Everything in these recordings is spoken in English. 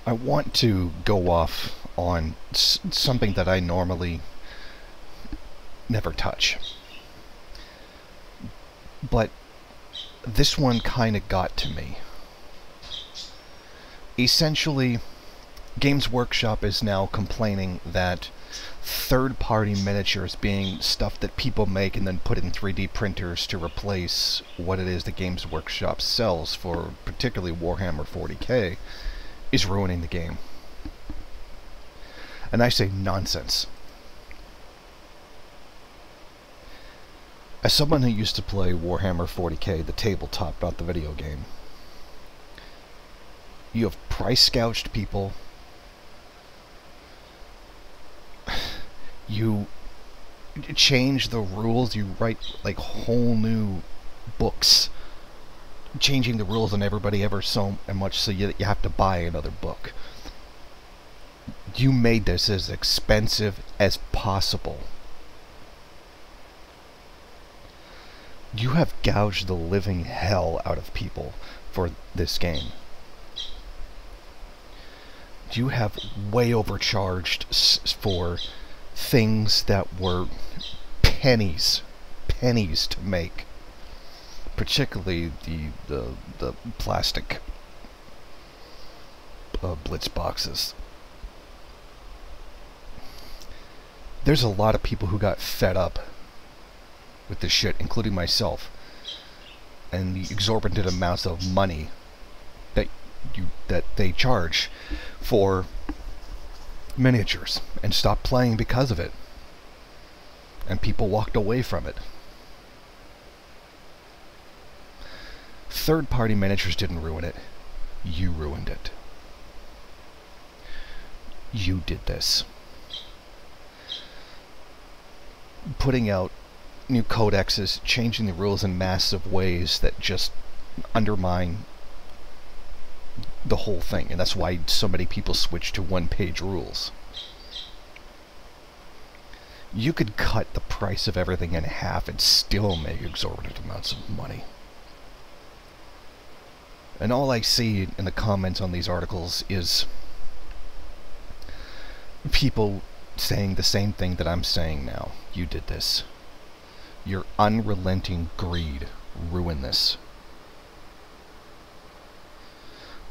I want to go off on something that I normally never touch. But this one kind of got to me. Essentially, Games Workshop is now complaining that third-party miniatures, being stuff that people make and then put in 3D printers to replace what it is that Games Workshop sells for particularly Warhammer 40k, is ruining the game. And I say nonsense. As someone who used to play Warhammer 40k, the tabletop, not the video game, you have price gouged people. You change the rules. You write like whole new books, changing the rules on everybody ever so much so you have to buy another book. You made this as expensive as possible. You have gouged the living hell out of people for this game. You have way overcharged for things that were pennies to make. Particularly the plastic Blitz boxes. There's a lot of people who got fed up with this shit, including myself, and the exorbitant amounts of money that they charge for miniatures, and stopped playing because of it. And people walked away from it. Third-party miniatures didn't ruin it. You ruined it. You did this. Putting out new codexes, changing the rules in massive ways that just undermine the whole thing, and that's why so many people switch to one-page rules. You could cut the price of everything in half and still make exorbitant amounts of money. And all I see in the comments on these articles is people saying the same thing that I'm saying now. You did this. Your unrelenting greed ruined this.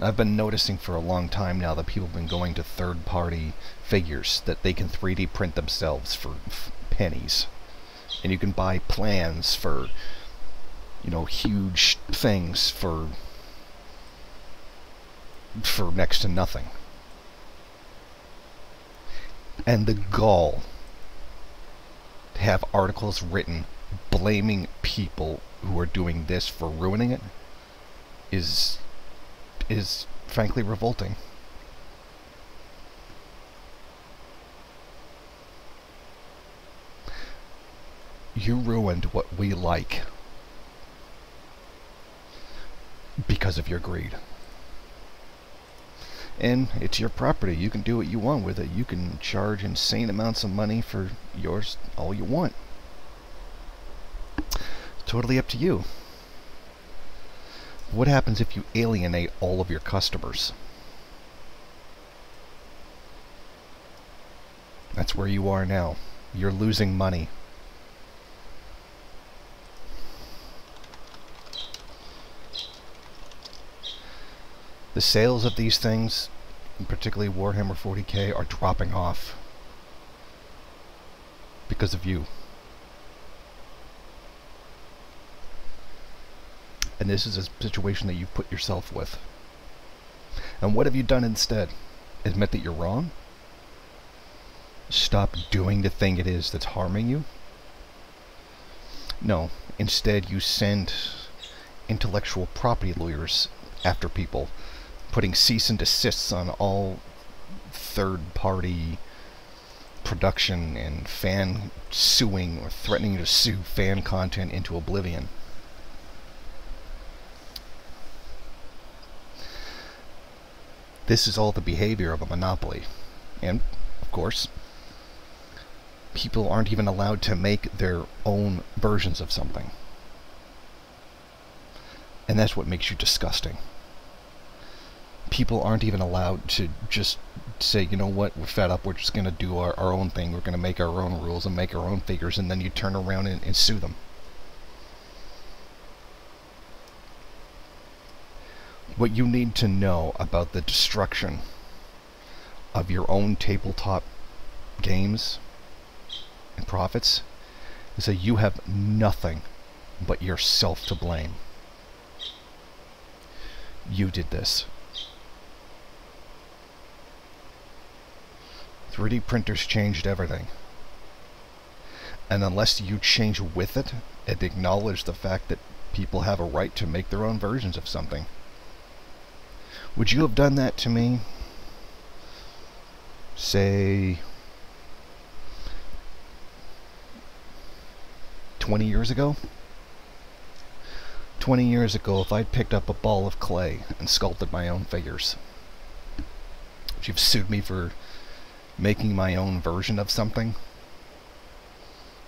I've been noticing for a long time now that people have been going to third-party figures that they can 3D print themselves for pennies. And you can buy plans for, you know, huge things for next to nothing. And the gall to have articles written blaming people who are doing this for ruining it is frankly revolting. You ruined what we like because of your greed. And it's your property. You can do what you want with it. You can charge insane amounts of money for yours all you want. Totally up to you. What happens if you alienate all of your customers? That's where you are now. You're losing money. The sales of these things, particularly Warhammer 40k, are dropping off because of you. And this is a situation that you've put yourself with. And what have you done instead? Admit that you're wrong? Stop doing the thing it is that's harming you? No. Instead, you send intellectual property lawyers after people, putting cease and desists on all third-party production and fan suing or threatening to sue fan content into oblivion. This is all the behavior of a monopoly. And, of course, people aren't even allowed to make their own versions of something. And that's what makes you disgusting. people aren't even allowed to just say, you know what, we're fed up, we're just going to do our own thing, we're going to make our own rules and make our own figures, and then you turn around and sue them. What you need to know about the destruction of your own tabletop games and profits is that you have nothing but yourself to blame. You did this. 3D printers changed everything. And unless you change with it and acknowledge the fact that people have a right to make their own versions of something, would you have done that to me, say, 20 years ago? 20 years ago, if I'd picked up a ball of clay and sculpted my own figures, would you have sued me for making my own version of something?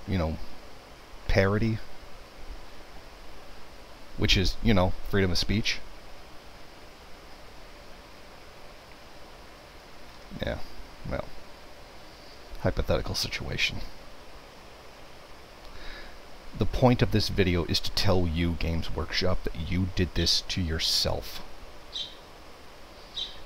You know, parody? Which is, you know, freedom of speech? Yeah, well, hypothetical situation. The point of this video is to tell you, Games Workshop, that you did this to yourself.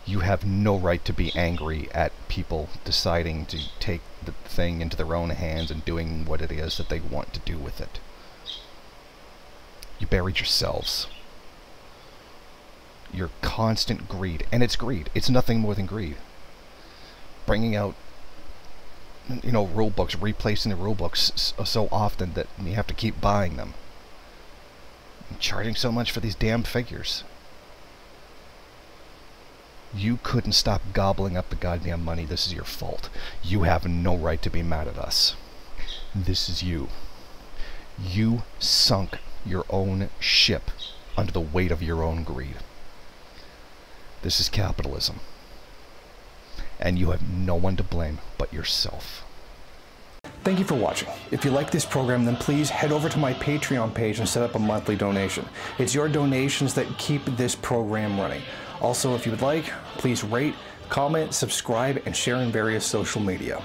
You have no right to be angry at people deciding to take the thing into their own hands and doing what it is that they want to do with it. You buried yourselves. Your constant greed, and it's greed, it's nothing more than greed. Bringing out, you know, rule books, replacing the rule books so often that you have to keep buying them. And charging so much for these damn figures. You couldn't stop gobbling up the goddamn money. This is your fault. You have no right to be mad at us. This is you. You sunk your own ship under the weight of your own greed. This is capitalism. And you have no one to blame but yourself. Thank you for watching. If you like this program, then please head over to my Patreon page and set up a monthly donation. It's your donations that keep this program running. Also, if you would like, please rate, comment, subscribe, and share in various social media.